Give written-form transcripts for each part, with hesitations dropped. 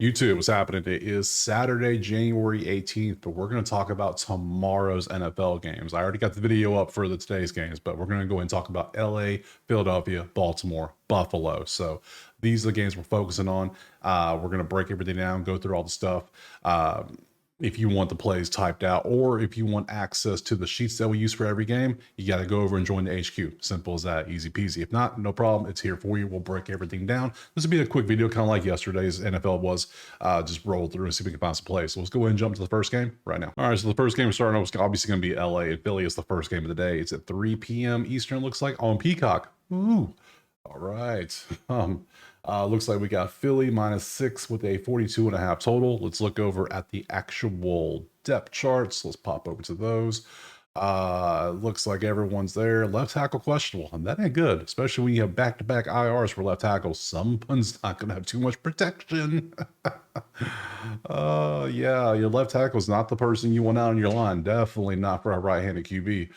YouTube, what's happening? It is Saturday, January 18th, but we're going to talk about tomorrow's NFL games. I already got the video up for today's games, but we're going to go ahead and talk about LA, Philadelphia, Baltimore, Buffalo. So these are the games we're focusing on. We're going to break everything down, go through all the stuff. If you want the plays typed out, or if you want access to the sheets that we use for every game, you got to go over and join the HQ. Simple as that, easy peasy. If not, no problem. It's here for you. We'll break everything down. This will be a quick video, kind of like yesterday's NFL was. Just roll through and see if we can find some plays. So let's go ahead and jump to the first game right now. All right, so the first game we're starting off is obviously going to be LA and Philly. Is the first game of the day. It's at 3 p.m. Eastern, looks like, on Peacock. Ooh, all right. Looks like we got Philly -6 with a 42.5 total. Let's look over at the actual depth charts. Let's pop over to those. Looks like everyone's there. Left tackle questionable, and that ain't good, especially when you have back-to-back IRs for left tackle. Someone's not going to have too much protection. Yeah, your left tackle is not the person you want out on your line. Definitely not for a right-handed QB.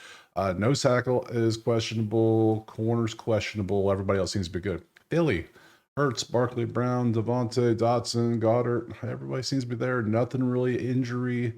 Nose tackle is questionable. Corner's questionable. Everybody else seems to be good. Philly. Hurts, Barkley, Brown, Devontae, Dotson, Goddard. Everybody seems to be there. Nothing really injury.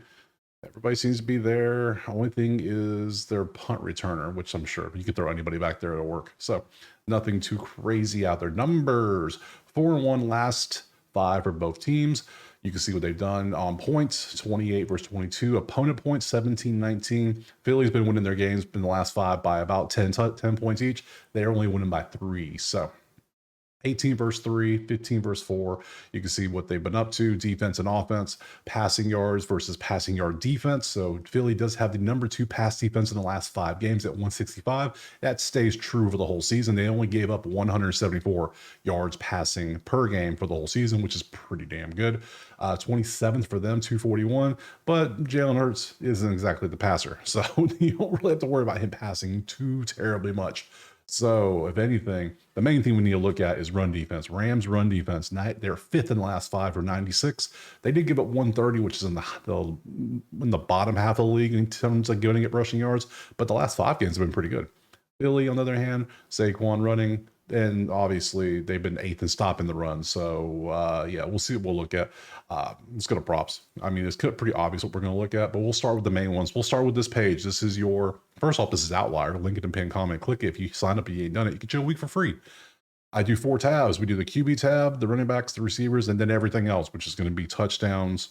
Everybody seems to be there. Only thing is their punt returner, which I'm sure you could throw anybody back there to work. So nothing too crazy out there. Numbers 4-1 last 5 for both teams. You can see what they've done on points, 28 versus 22. Opponent points, 17-19. Philly's been winning their games in the last 5 by about 10 points each. They're only winning by 3. So 18 versus 3, 15 versus 4. You can see what they've been up to, defense and offense, passing yards versus passing yard defense. So Philly does have the number 2 pass defense in the last 5 games at 165. That stays true for the whole season. They only gave up 174 yards passing per game for the whole season, which is pretty damn good. 27th for them, 241. But Jalen Hurts isn't exactly the passer, so you don't really have to worry about him passing too terribly much. So, if anything, the main thing we need to look at is run defense. Rams run defense. They're 5th in the last 5 for 96. They did give up 130, which is in the bottom half of the league in terms of giving it rushing yards. But the last 5 games have been pretty good. Philly, on the other hand, Saquon running, and obviously they've been 8th in stopping the run. So yeah, we'll see what we'll look at. Let's go to props. I mean, it's pretty obvious what we're going to look at, but we'll start with the main ones. We'll start with this page. This is your, first off, this is Outlier. Link it in pinned comment. Click it. If you sign up and you ain't done it, you can chill a week for free. I do 4 tabs. We do the QB tab, the running backs, the receivers, and then everything else, which is going to be touchdowns,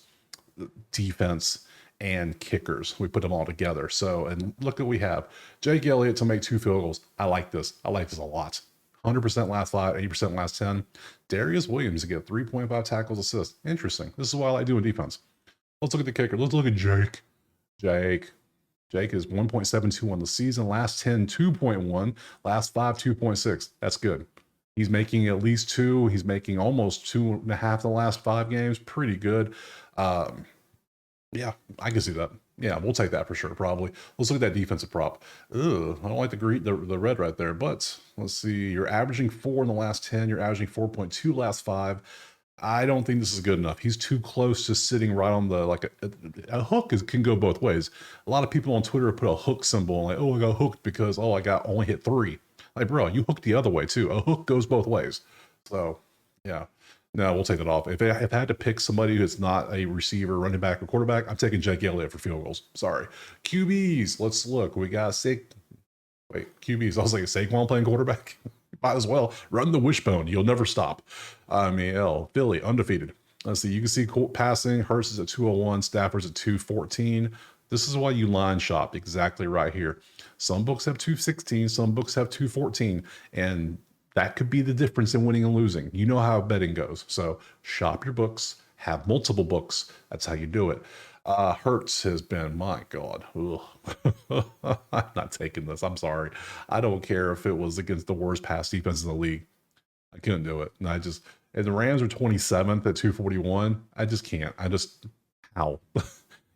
defense, and kickers. We put them all together. So, and look what we have. Jake Elliott to make 2 field goals. I like this. I like this a lot. 100% last 5, 80% last 10. Darius Williams to get 3.5 tackles assists. Interesting. This is why I like doing defense. Let's look at the kicker. Let's look at Jake. Jake is 1.72 on the season. Last 10, 2.1. Last 5, 2.6. That's good. He's making at least 2. He's making almost 2.5 the last 5 games. Pretty good. Yeah, I can see that. Yeah, we'll take that for sure, probably. Let's look at that defensive prop. Ugh, I don't like the red right there, but let's see. You're averaging 4 in the last 10. You're averaging 4.2 last 5. I don't think this is good enough. He's too close to sitting right on the, like a hook can go both ways. A lot of people on Twitter put a hook symbol, like, oh, I got hooked because, oh, I got only hit 3. Like, bro, you hooked the other way too. A hook goes both ways. So, yeah. No, we'll take that off. If I had to pick somebody who's not a receiver, running back, or quarterback, I'm taking Jake Elliott for field goals. Sorry. QBs, let's look. We got QBs. I was like, Saquon playing quarterback? Might as well. Run the wishbone. You'll never stop. I mean, Philly, undefeated. Let's see. You can see passing. Hurts is at 201. Stafford's at 214. This is why you line shop exactly right here. Some books have 216. Some books have 214. And that could be the difference in winning and losing. You know how betting goes. So shop your books, have multiple books. That's how you do it. Hurts has been, my God. I'm not taking this. I'm sorry. I don't care if it was against the worst pass defense in the league. I couldn't do it. And the Rams are 27th at 241. I just can't. How?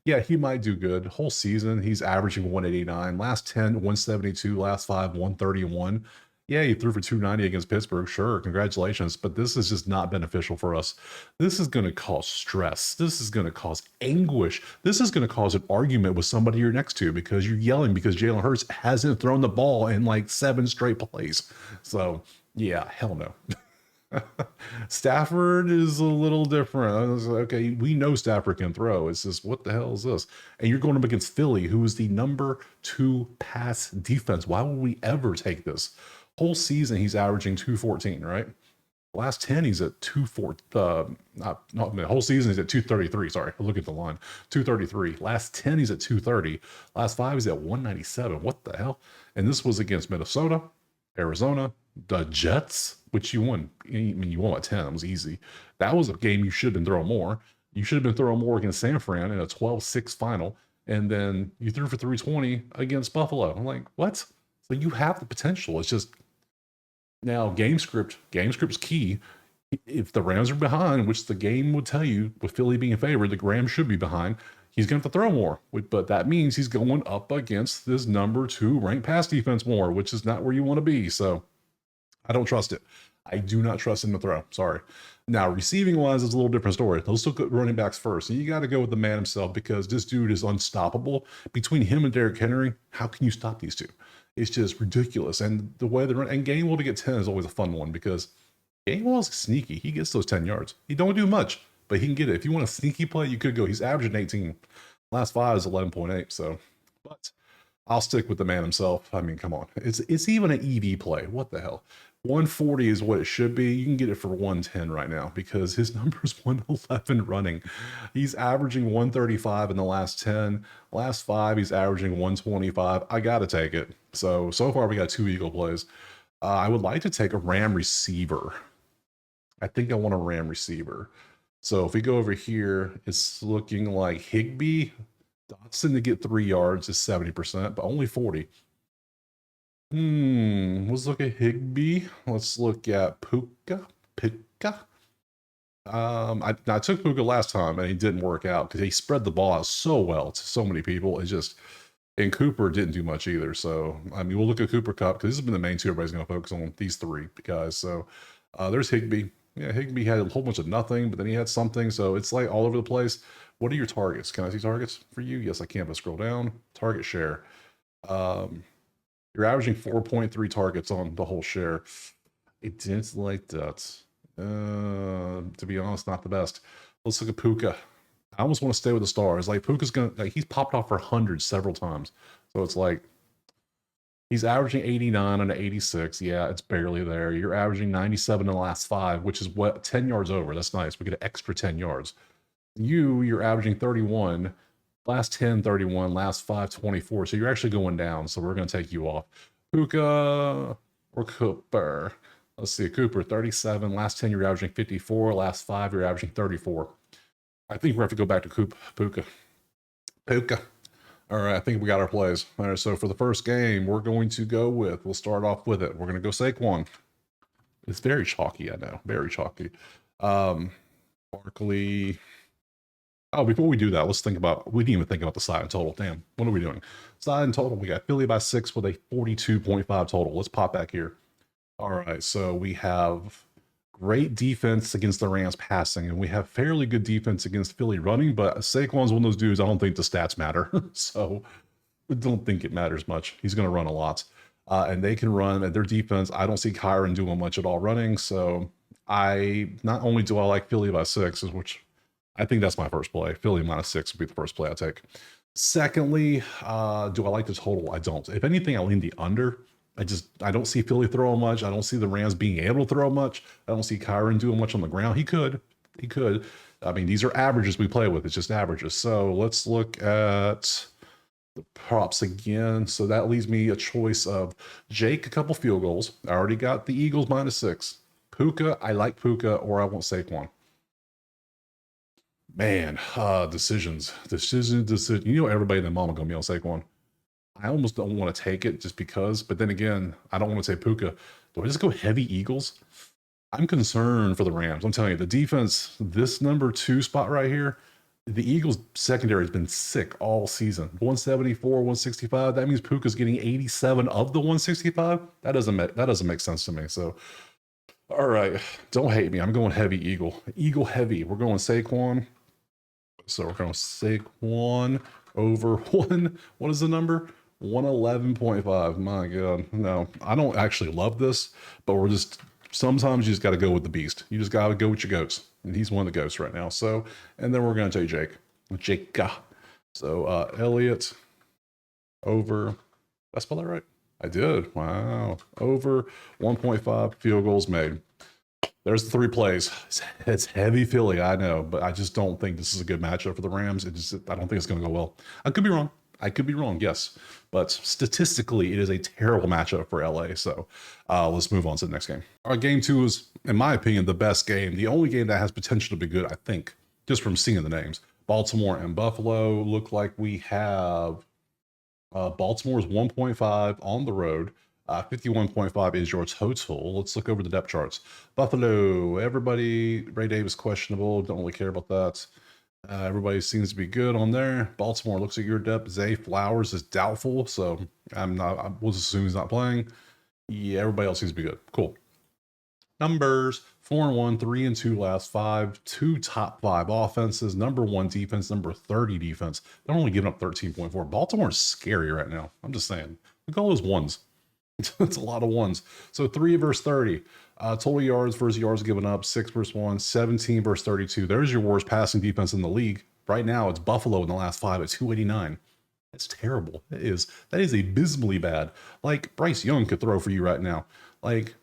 Yeah, he might do good. Whole season, he's averaging 189. Last 10, 172. Last 5, 131. Yeah, he threw for 290 against Pittsburgh. Sure, congratulations. But this is just not beneficial for us. This is going to cause stress. This is going to cause anguish. This is going to cause an argument with somebody you're next to because you're yelling because Jalen Hurts hasn't thrown the ball in like 7 straight plays. So, yeah, hell no. Stafford is a little different. I was like, okay, we know Stafford can throw. It's just, what the hell is this? And you're going up against Philly, who is the #2 pass defense. Why would we ever take this? Whole season, he's averaging 214, right? Last 10, he's at 24. Not the whole season, he's at 233. Sorry, look at the line. 233. Last 10, he's at 230. Last 5, he's at 197. What the hell? And this was against Minnesota, Arizona, the Jets, which you won. I mean, you won by 10. It was easy. That was a game you should have been throwing more. You should have been throwing more against San Fran in a 12-6 final. And then you threw for 320 against Buffalo. I'm like, what? So you have the potential. It's just now game script's key. If the Rams are behind, which the game would tell you, with Philly being favored, the Rams should be behind. He's going to have to throw more, but that means he's going up against this #2 ranked pass defense more, which is not where you want to be. So I don't trust it. I do not trust him to throw. Sorry. Now, receiving wise, is a little different story. Let's look at running backs first. And you got to go with the man himself, because this dude is unstoppable. Between him and Derrick Henry, how can you stop these two? It's just ridiculous. And the way they run, and Gainwell to get 10 is always a fun one, because Gainwell is sneaky. He gets those 10 yards. He don't do much, but he can get it. If you want a sneaky play, you could go. He's averaging 18. Last 5 is 11.8. So, but I'll stick with the man himself. I mean, come on. It's even an EV play. What the hell? 140 is what it should be. You can get it for 110 right now, because his number is 111 running. He's averaging 135 in the last 10. Last 5, he's averaging 125. I got to take it. So far we got 2 Eagle plays. I would like to take a Ram receiver. I think I want a Ram receiver. So if we go over here, it's looking like Higbee. Dotson to get 3 yards is 70%, but only 40. Let's look at Higbee. Let's look at Puka. I took Puka last time and he didn't work out because he spread the ball out so well to so many people. And Cooper didn't do much either. So, I mean, we'll look at Cooper Kupp, because this has been the main 2 everybody's going to focus on, these 3 guys. So, there's Higbee. Yeah, Higbee had a whole bunch of nothing, but then he had something. So it's like all over the place. What are your targets? Can I see targets for you? Yes, I can, but scroll down. Target share. You're averaging 4.3 targets on the whole share. It didn't like that. To be honest, not the best. Let's look at Puka. I almost want to stay with the stars. Like, Puka's he's popped off for hundreds several times. So it's like, he's averaging 89 on 86. Yeah, it's barely there. You're averaging 97 in the last 5, which is 10 yards over. That's nice. We get an extra 10 yards. You're averaging 31. Last 10, 31. Last 5, 24. So you're actually going down. So we're going to take you off. Puka or Cooper. Let's see. Cooper, 37. Last 10, you're averaging 54. Last 5, you're averaging 34. I think we're going to have to go back to Puka. All right, I think we got our plays. All right, so for the first game, we're going to go with, we'll start off with it. We're going to go Saquon. It's very chalky, I know. Very chalky. Barkley. Oh, before we do that, we didn't even think about the side and total. Damn, what are we doing? Side and total, we got Philly by 6 with a 42.5 total. Let's pop back here. All right, so we have great defense against the Rams passing, and we have fairly good defense against Philly running, but Saquon's one of those dudes, I don't think the stats matter. So I don't think it matters much. He's going to run a lot. And they can run at their defense. I don't see Kyron doing much at all running. So not only do I like Philly by 6, which I think that's my first play. Philly -6 would be the first play I take. Secondly, do I like the total? I don't. If anything, I lean the under. I don't see Philly throwing much. I don't see the Rams being able to throw much. I don't see Kyron doing much on the ground. He could. I mean, these are averages we play with. It's just averages. So let's look at the props again. So that leaves me a choice of Jake, a couple field goals. I already got the Eagles -6. Puka, I like Puka, or I want Saquon. Man, decisions. You know, everybody and their mama gonna be on Saquon. I almost don't want to take it just because, but then again, I don't want to say Puka. Do I just go heavy Eagles? I'm concerned for the Rams. I'm telling you, the defense, this #2 spot right here, the Eagles secondary has been sick all season. 174, 165. That means Puka's getting 87 of the 165. That doesn't make sense to me. So, all right, don't hate me. I'm going heavy Eagle. Eagle heavy. We're going Saquon. So we're going Saquon over 1. What is the number? 111.5. My God. No, I don't actually love this, but we're just Sometimes you just got to go with the beast. You just got to go with your goats. And he's one of the goats right now. So, and then we're going to take Jake. So, Elliott over. Did I spell that right? I did. Wow. Over 1.5 field goals made. There's the 3 plays. It's heavy Philly, I know, but I just don't think this is a good matchup for the Rams. I don't think it's going to go well. I could be wrong. Yes, but statistically, it is a terrible matchup for LA. So let's move on to the next game. Our game 2 is, in my opinion, the best game. The only game that has potential to be good, I think, just from seeing the names. Baltimore and Buffalo look like we have Baltimore's 1.5 on the road. 51.5 is your total. Let's look over the depth charts. Buffalo, everybody, Ray Davis questionable. Don't really care about that. Everybody seems to be good on there. Baltimore looks like your depth. Zay Flowers is doubtful, so we'll just assume he's not playing. Yeah, everybody else seems to be good. Cool. Numbers 4-1, 3-2 last 5, 2 top 5 offenses, number 1 defense, number 30 defense. They're only giving up 13.4. Baltimore's scary right now. I'm just saying. Look at all those ones. It's a lot of ones. So 3 versus 30. Total yards versus yards given up, 6 versus 1, 17 versus 32. There's your worst passing defense in the league. Right now, it's Buffalo in the last 5 at 289. That's terrible. That is abysmally bad. Like, Bryce Young could throw for you right now. Like,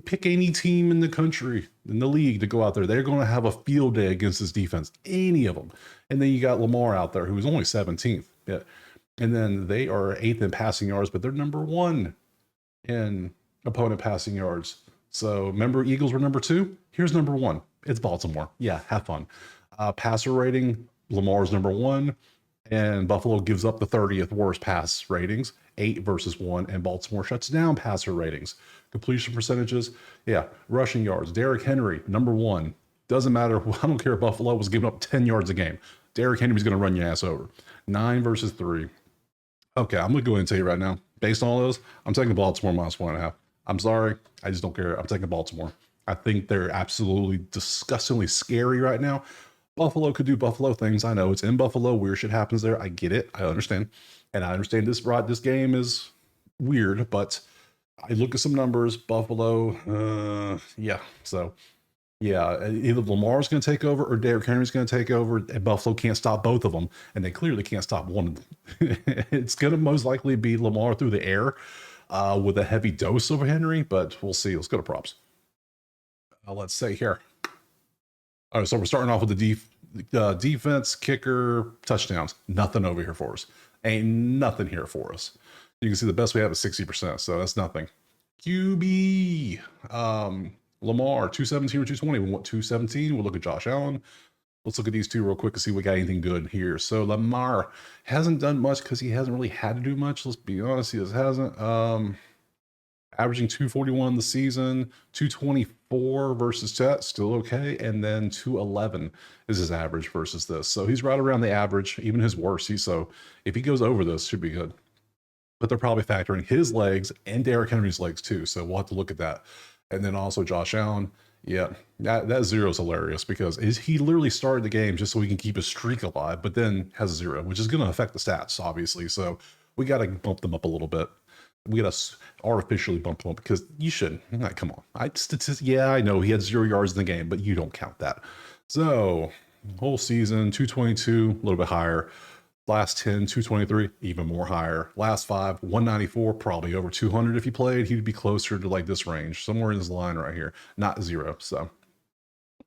pick any team in the country, in the league, to go out there. They're going to have a field day against this defense. Any of them. And then you got Lamar out there, who's only 17th. Yeah. And then they are 8th in passing yards, but they're number 1 in opponent passing yards. So remember, Eagles were number 2. Here's number 1. It's Baltimore. Yeah, have fun. Passer rating, Lamar's number 1, and Buffalo gives up the 30th worst pass ratings, 8 versus 1, and Baltimore shuts down passer ratings. Completion percentages, yeah, rushing yards. Derrick Henry, number 1. Doesn't matter. I don't care if Buffalo was giving up 10 yards a game. Derrick Henry's going to run your ass over. 9 versus 3. Okay, I'm going to go ahead and tell you right now, based on all those, I'm taking Baltimore minus 1.5. I'm sorry. I just don't care. I'm taking Baltimore. I think they're absolutely disgustingly scary right now. Buffalo could do Buffalo things. I know it's in Buffalo. Weird shit happens there. I get it. I understand. And I understand this game is weird, but I look at some numbers. Buffalo, yeah. So, yeah, either Lamar's going to take over or Derrick Henry's going to take over, and Buffalo can't stop both of them, and they clearly can't stop one of them. It's going to most likely be Lamar through the air with a heavy dose over Henry, but we'll see. Let's go to props. Let's say here. All right, so we're starting off with the defense, kicker, touchdowns. Nothing over here for us. Ain't nothing here for us. You can see the best we have is 60%, so that's nothing. QB, Lamar, 217 or 220. We want 217. We'll look at Josh Allen. Let's look at these two real quick and see if we got anything good here. So Lamar hasn't done much because he hasn't really had to do much. Let's be honest, he just hasn't. Averaging 241 the season, 224 versus Chet, still okay. And then 211 is his average versus this. So he's right around the average, even his worst. So if he goes over this, should be good. But they're probably factoring his legs and Derrick Henry's legs too. So we'll have to look at that. And then also Josh Allen. Yeah, that 0 is hilarious because he literally started the game just so he can keep his streak alive, but then has a 0, which is going to affect the stats, obviously. So we got to bump them up a little bit. We got to artificially bump them up because you shouldn't. Like, come on. Yeah, I know he had 0 yards in the game, but you don't count that. So whole season, 222, a little bit higher. Last 10, 223, even more higher. Last 5, 194, probably over 200 if he played. He'd be closer to like this range, somewhere in this line right here, not 0. So,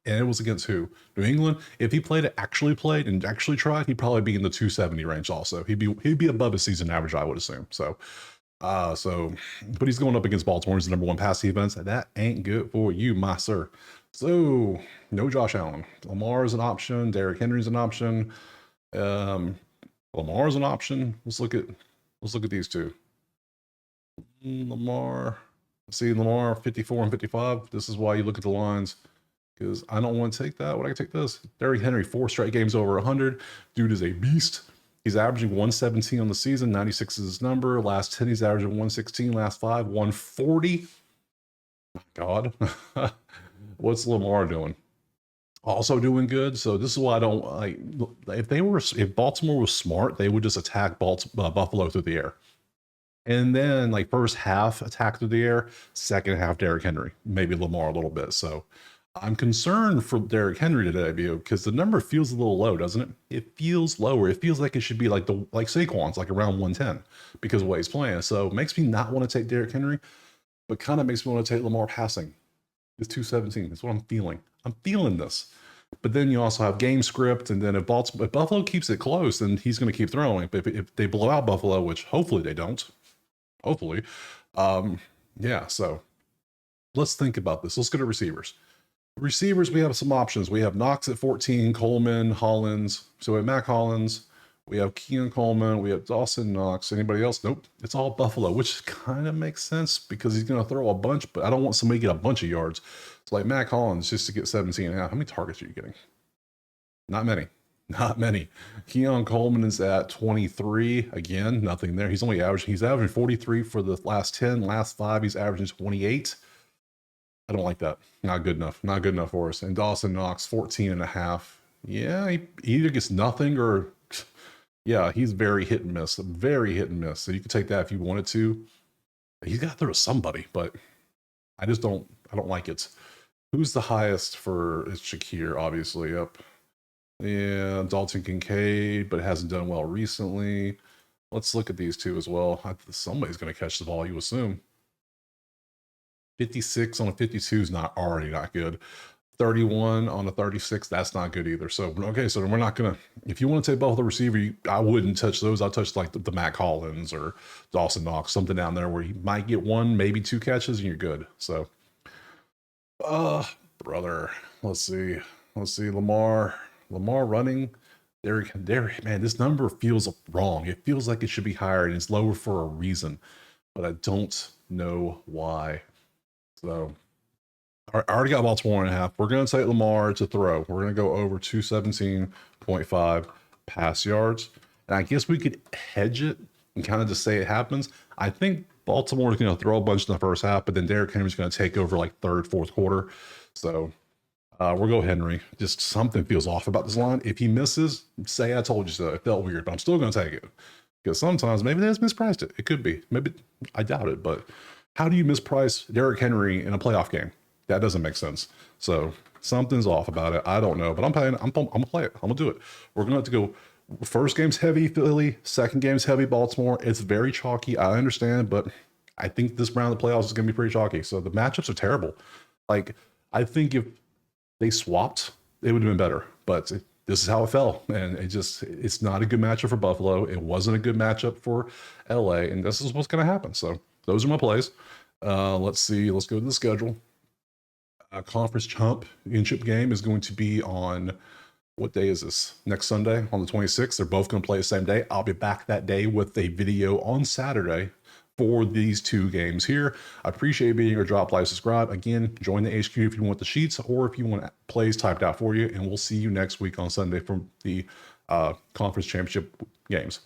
and it was against who? New England. If he actually played and actually tried, he'd probably be in the 270 range also. He'd be above his season average, I would assume. So, but he's going up against Baltimore. He's the number 1 pass defense. That ain't good for you, my sir. So, no Josh Allen. Lamar is an option. Derrick Henry's an option. Lamar's an option. Let's look at these two. Lamar. See Lamar 54 and 55. This is why you look at the lines. Because I don't want to take that. Would I take this? Derrick Henry, 4 straight games over 100. Dude is a beast. He's averaging 117 on the season. 96 is his number. Last 10, he's averaging 116. Last 5, 140. My God. What's Lamar doing? Also doing good. So this is why I don't like. If Baltimore was smart, they would just attack Buffalo through the air. And then like first half attack through the air, second half Derrick Henry, maybe Lamar a little bit. So I'm concerned for Derrick Henry today, because the number feels a little low, doesn't it? It feels lower. It feels like it should be like Saquon's, like around 110 because of what he's playing. So it makes me not want to take Derrick Henry, but kind of makes me want to take Lamar passing. It's 217. That's what I'm feeling. I'm feeling this. But then you also have game script, and then if Buffalo keeps it close, then he's going to keep throwing. But if they blow out Buffalo, which hopefully they don't, hopefully, yeah. So let's think about this. Let's go to receivers. Receivers, we have some options. We have Knox at 14, Coleman, Hollins. So we have Mac Hollins. We have Keon Coleman. We have Dawson Knox. Anybody else? Nope. It's all Buffalo, which kind of makes sense because he's going to throw a bunch, but I don't want somebody to get a bunch of yards. It's like Mac Hollins just to get 17 and a half. How many targets are you getting? Not many. Not many. Keon Coleman is at 23. Again, nothing there. He's averaging 43 for the last 10. Last 5, he's averaging 28. I don't like that. Not good enough. Not good enough for us. And Dawson Knox, 14 and a half. Yeah, he either gets nothing or, yeah, he's very hit and miss. Very hit and miss. So you could take that if you wanted to. He's got to throw to somebody, but I don't like it. Who's the highest for it's Shakir, obviously. Yep. Yeah, Dalton Kincaid, but it hasn't done well recently. Let's look at these two as well. Somebody's going to catch the ball, you assume. 56 on a 52 is not good. 31 on a 36, that's not good either. So, okay, so we're not going to, if you want to take both the receiver, I wouldn't touch those. I'll touch like the Mac Hollins or Dawson Knox, something down there where you might get 1, maybe 2 catches and you're good. So, brother, let's see. Lamar running. Derrick, man, this number feels wrong. It feels like it should be higher and it's lower for a reason, but I don't know why. So I already got Baltimore and a half. We're going to take Lamar to throw. We're going to go over 217.5 pass yards. And I guess we could hedge it and kind of just say it happens. I think Baltimore is going to throw a bunch in the first half, but then Derrick Henry's going to take over like third, fourth quarter. So we'll go Henry. Just something feels off about this line. If he misses, say I told you so. It felt weird, but I'm still going to take it. Because sometimes maybe they just mispriced it. It could be. Maybe I doubt it, but how do you misprice Derrick Henry in a playoff game? That doesn't make sense. So something's off about it. I don't know, but I'm gonna play it. I'm gonna do it. We're gonna have to go. First game's heavy Philly. Second game's heavy Baltimore. It's very chalky. I understand, but I think this round of the playoffs is gonna be pretty chalky. So the matchups are terrible. Like I think if they swapped, it would have been better. But this is how it fell, and it's not a good matchup for Buffalo. It wasn't a good matchup for LA, and this is what's gonna happen. So those are my plays. Let's see. Let's go to the schedule. Conference championship game is going to be on, what day is this? Next Sunday on the 26th. They're both going to play the same day. I'll be back that day with a video on Saturday for these 2 games here. I appreciate being here. Drop, like, subscribe. Again, join the HQ if you want the sheets or if you want plays typed out for you. And we'll see you next week on Sunday for the conference championship games.